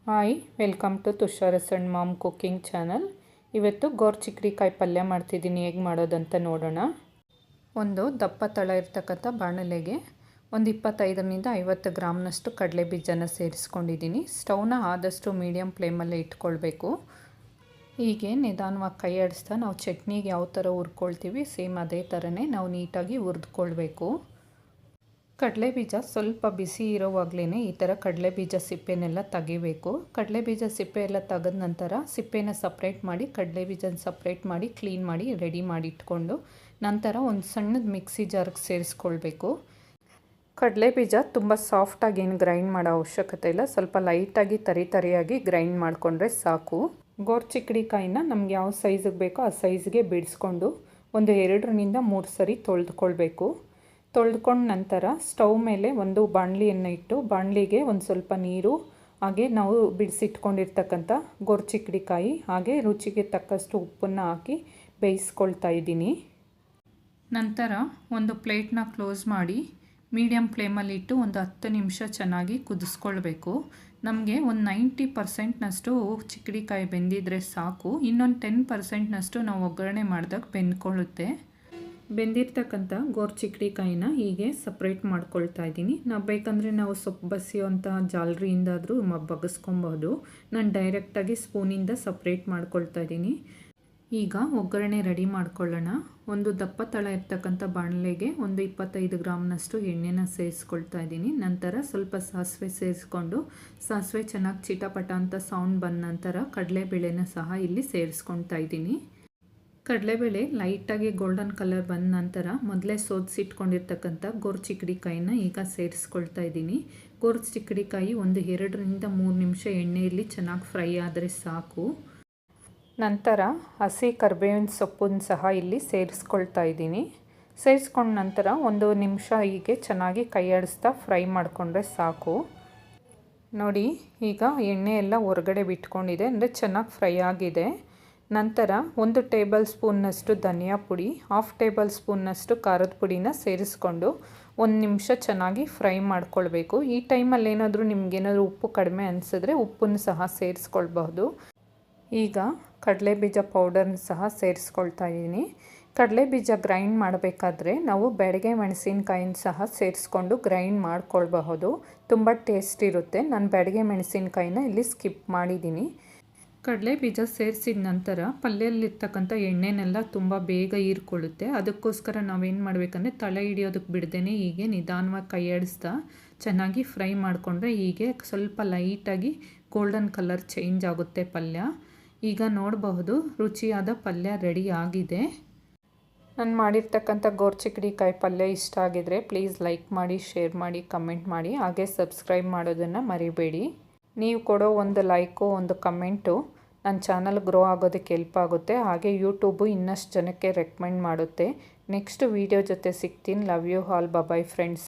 Hi, welcome to Tushara's and mom cooking channel. ಇವತ್ತು ಗೋರ್ಚಿಕ್ಕಿಕಾಯಿ ಪಲ್ಯ ಮಾಡ್ತಿದ್ದೀನಿ. ಹೇಗೆ ಮಾಡೋದಂತ ನೋಡೋಣ. ಒಂದು ದಪ್ಪ ತಳ ಇರ್ತಕ್ಕಂಥ ಬಾಣಲೆಗೆ ಒಂದು 25ರಿಂದ 50 ಗ್ರಾಮ್ನಷ್ಟು ಕಡಲೆ ಬೀಜನ ಸೇರಿಸ್ಕೊಂಡಿದ್ದೀನಿ. ಸ್ಟವ್ನ ಆದಷ್ಟು ಮೀಡಿಯಮ್ ಫ್ಲೇಮಲ್ಲೇ ಇಟ್ಕೊಳ್ಬೇಕು. ಹೀಗೆ ನಿಧಾನವಾಗಿ ಕೈ ಆಡಿಸ್ತಾ ನಾವು ಚಟ್ನಿಗೆ ಯಾವ ಥರ ಹುರ್ಕೊಳ್ತೀವಿ ಸೇಮ್ ಅದೇ ಥರನೇ ನಾವು ನೀಟಾಗಿ ಹುರಿದ್ಕೊಳ್ಬೇಕು. ಕಡಲೆ ಬೀಜ ಸ್ವಲ್ಪ ಬಿಸಿ ಇರೋವಾಗಲೇ ಈ ಥರ ಕಡಲೆ ಬೀಜ ಸಿಪ್ಪೆನೆಲ್ಲ ತೆಗಿಬೇಕು. ಕಡಲೆ ಬೀಜ ಸಿಪ್ಪೆ ಎಲ್ಲ ತೆಗೆದ ನಂತರ ಸಿಪ್ಪೆನ ಸಪ್ರೇಟ್ ಮಾಡಿ ಕಡಲೆ ಬೀಜನ ಸಪ್ರೇಟ್ ಮಾಡಿ ಕ್ಲೀನ್ ಮಾಡಿ ರೆಡಿ ಮಾಡಿ ಇಟ್ಕೊಂಡು ನಂತರ ಒಂದು ಸಣ್ಣದ ಮಿಕ್ಸಿ ಜಾರ್ಗೆ ಸೇರಿಸ್ಕೊಳ್ಬೇಕು. ಕಡಲೆ ಬೀಜ ತುಂಬ ಸಾಫ್ಟಾಗಿ ಏನು ಗ್ರೈಂಡ್ ಮಾಡೋ ಅವಶ್ಯಕತೆ ಇಲ್ಲ. ಸ್ವಲ್ಪ ಲೈಟಾಗಿ ತರಿಯಾಗಿ ಗ್ರೈಂಡ್ ಮಾಡಿಕೊಂಡ್ರೆ ಸಾಕು. ಗೋರ್ಚಿಕ್ಕಿಕಾಯಿನ ನಮ್ಗೆ ಯಾವ ಸೈಜಿಗೆ ಬೇಕೋ ಆ ಸೈಜ್ಗೆ ಬಿಡಿಸ್ಕೊಂಡು ಒಂದು 2ರಿಂದ 3 ಸರಿ ತೊಳೆದುಕೊಳ್ಬೇಕು. ತೊಳೆದುಕೊಂಡ ನಂತರ ಸ್ಟವ್ ಮೇಲೆ ಒಂದು ಬಾಣಲಿಯನ್ನು ಇಟ್ಟು ಬಾಣಲಿಗೆ ಒಂದು ಸ್ವಲ್ಪ ನೀರು ಹಾಗೆ ನಾವು ಬಿಡಿಸಿಟ್ಕೊಂಡಿರ್ತಕ್ಕಂಥ ಗೋರ್ಚಿಕ್ಕಿಕಾಯಿ ಹಾಗೆ ರುಚಿಗೆ ತಕ್ಕಷ್ಟು ಉಪ್ಪನ್ನು ಹಾಕಿ ಬೇಯಿಸ್ಕೊಳ್ತಾ ಇದ್ದೀನಿ. ನಂತರ ಒಂದು ಪ್ಲೇಟ್ನ ಕ್ಲೋಸ್ ಮಾಡಿ ಮೀಡಿಯಮ್ ಫ್ಲೇಮಲ್ಲಿ ಇಟ್ಟು ಒಂದು 10 ನಿಮಿಷ ಚೆನ್ನಾಗಿ ಕುದಿಸ್ಕೊಳ್ಬೇಕು. ನಮಗೆ ಒಂದು 90%ನಷ್ಟು ಚಿಕ್ಕಡಿಕಾಯಿ ಬೆಂದಿದ್ರೆ ಸಾಕು. ಇನ್ನೊಂದು 10%ನಷ್ಟು ನಾವು ಒಗ್ಗರಣೆ ಮಾಡಿದಾಗ ಬೆಂದ್ಕೊಳ್ಳುತ್ತೆ. ಬೆಂದಿರ್ತಕ್ಕಂಥ ಗೋರ್ಚಿಕ್ಕಿಕಾಯಿನ ಹೀಗೆ ಸಪ್ರೇಟ್ ಮಾಡ್ಕೊಳ್ತಾ ಇದ್ದೀನಿ. ನಾವು ಬೇಕಂದರೆ ನಾವು ಸೊಪ್ಪು ಬಸಿಯೋಂಥ ಜಾಲರಿಯಿಂದಾದರೂ ಬಗ್ಗಿಸ್ಕೊಬೋದು. ನಾನು ಡೈರೆಕ್ಟಾಗಿ ಸ್ಪೂನಿಂದ ಸಪ್ರೇಟ್ ಮಾಡ್ಕೊಳ್ತಾ ಇದ್ದೀನಿ. ಈಗ ಒಗ್ಗರಣೆ ರೆಡಿ ಮಾಡ್ಕೊಳ್ಳೋಣ. ಒಂದು ದಪ್ಪ ತಳ ಇರ್ತಕ್ಕಂಥ ಬಾಣಲೆಗೆ ಒಂದು 25 ಗ್ರಾಮ್ನಷ್ಟು ಎಣ್ಣೆನ ಸೇರಿಸ್ಕೊಳ್ತಾ ಇದ್ದೀನಿ. ನಂತರ ಸ್ವಲ್ಪ ಸಾಸಿವೆ ಸೇರಿಸ್ಕೊಂಡು ಸಾಸಿವೆ ಚೆನ್ನಾಗಿ ಚಿಟಪಟ ಅಂತ ಸೌಂಡ್ ಬಂದ ನಂತರ ಕಡಲೆಬೇಳೆನ ಸಹ ಇಲ್ಲಿ ಸೇರಿಸ್ಕೊಳ್ತಾ ಇದ್ದೀನಿ. ಕಡಲೆಬೇಳೆ ಲೈಟಾಗಿ ಗೋಲ್ಡನ್ ಕಲರ್ ಬಂದ ನಂತರ ಮೊದಲೇ ಸೋದಿಸಿಟ್ಕೊಂಡಿರ್ತಕ್ಕಂಥ ಗೋರ್ಚಿಕ್ಕಿಕಾಯಿನ ಈಗ ಸೇರಿಸ್ಕೊಳ್ತಾ ಇದ್ದೀನಿ. ಗೋರ್ಚಿಕ್ಕಿಕಾಯಿ ಒಂದು 2ರಿಂದ 3 ನಿಮಿಷ ಎಣ್ಣೆಯಲ್ಲಿ ಚೆನ್ನಾಗಿ ಫ್ರೈ ಆದರೆ ಸಾಕು. ನಂತರ ಹಸಿ ಕರಿಬೇವಿನ ಸೊಪ್ಪನ್ನು ಸಹ ಇಲ್ಲಿ ಸೇರಿಸ್ಕೊಳ್ತಾ ಇದ್ದೀನಿ. ಸೇರಿಸ್ಕೊಂಡ ನಂತರ 1 ನಿಮಿಷ ಹೀಗೆ ಚೆನ್ನಾಗಿ ಕೈ ಆಡಿಸ್ತಾ ಫ್ರೈ ಮಾಡಿಕೊಂಡ್ರೆ ಸಾಕು. ನೋಡಿ, ಈಗ ಎಣ್ಣೆ ಎಲ್ಲ ಹೊರಗಡೆ ಬಿಟ್ಕೊಂಡಿದೆ, ಅಂದರೆ ಚೆನ್ನಾಗಿ ಫ್ರೈ ಆಗಿದೆ. ನಂತರ 1 ಟೇಬಲ್ ಸ್ಪೂನ್ನಷ್ಟು ಧನಿಯಾ ಪುಡಿ, 1/2 ಟೇಬಲ್ ಸ್ಪೂನ್ನಷ್ಟು ಖಾರದ ಪುಡಿನ ಸೇರಿಸ್ಕೊಂಡು 1 ನಿಮಿಷ ಚೆನ್ನಾಗಿ ಫ್ರೈ ಮಾಡ್ಕೊಳ್ಬೇಕು. ಈ ಟೈಮಲ್ಲಿ ಏನಾದರೂ ನಿಮಗೇನಾದರೂ ಉಪ್ಪು ಕಡಿಮೆ ಅನಿಸಿದ್ರೆ ಉಪ್ಪನ್ನು ಸಹ ಸೇರಿಸ್ಕೊಳ್ಬಹುದು. ಈಗ ಕಡಲೆ ಬೀಜ ಪೌಡರ್ನ ಸಹ ಸೇರಿಸ್ಕೊಳ್ತಾ ಇದ್ದೀನಿ. ಕಡಲೆ ಬೀಜ ಗ್ರೈಂಡ್ ಮಾಡಬೇಕಾದ್ರೆ ನಾವು ಬ್ಯಾಡಗೆ ಮೆಣಸಿನ್ಕಾಯಿನ ಸಹ ಸೇರಿಸ್ಕೊಂಡು ಗ್ರೈಂಡ್ ಮಾಡ್ಕೊಳ್ಬಹುದು. ತುಂಬ ಟೇಸ್ಟ್ ಇರುತ್ತೆ. ನಾನು ಬ್ಯಾಡಗೆ ಮೆಣಸಿನ್ಕಾಯಿನ ಇಲ್ಲಿ ಸ್ಕಿಪ್ ಮಾಡಿದ್ದೀನಿ. ಕಡಲೆ ಬೀಜ ಸೇರಿಸಿದ ನಂತರ ಪಲ್ಯದಲ್ಲಿರ್ತಕ್ಕಂಥ ಎಣ್ಣೆನೆಲ್ಲ ತುಂಬ ಬೇಗ ಹೀರ್ಕೊಳ್ಳುತ್ತೆ. ಅದಕ್ಕೋಸ್ಕರ ನಾವೇನು ಮಾಡಬೇಕಂದ್ರೆ ತಳ ಹಿಡಿಯೋದಕ್ಕೆ ಬಿಡ್ದೇ ಹೀಗೆ ನಿಧಾನವಾಗಿ ಕೈ ಆಡಿಸ್ತಾ ಚೆನ್ನಾಗಿ ಫ್ರೈ ಮಾಡಿಕೊಂಡ್ರೆ ಹೀಗೆ ಸ್ವಲ್ಪ ಲೈಟಾಗಿ ಗೋಲ್ಡನ್ ಕಲರ್ ಚೇಂಜ್ ಆಗುತ್ತೆ ಪಲ್ಯ. ಈಗ ನೋಡಬಹುದು ರುಚಿಯಾದ ಪಲ್ಯ ರೆಡಿ ಆಗಿದೆ. ನಾನು ಮಾಡಿರ್ತಕ್ಕಂಥ ಗೋರ್ಚಿಕ್ಕಿಕಾಯಿ ಪಲ್ಯ ಇಷ್ಟ ಆಗಿದರೆ ಪ್ಲೀಸ್ ಲೈಕ್ ಮಾಡಿ, ಶೇರ್ ಮಾಡಿ, ಕಮೆಂಟ್ ಮಾಡಿ, ಹಾಗೆ ಸಬ್ಸ್ಕ್ರೈಬ್ ಮಾಡೋದನ್ನು ಮರಿಬೇಡಿ. ನೀವು ಕೊಡೋ ಒಂದು ಲೈಕು ಒಂದು ಕಮೆಂಟು ನನ್ನ ಚಾನಲ್ ಗ್ರೋ ಆಗೋದಕ್ಕೆ ಹೆಲ್ಪ್ ಆಗುತ್ತೆ. ಹಾಗೆ ಯೂಟ್ಯೂಬು ಇನ್ನಷ್ಟು ಜನಕ್ಕೆ ರೆಕಮೆಂಡ್ ಮಾಡುತ್ತೆ. ನೆಕ್ಸ್ಟ್ ವೀಡಿಯೋ ಜೊತೆ ಸಿಗ್ತೀನಿ. Love you all. Bye friends.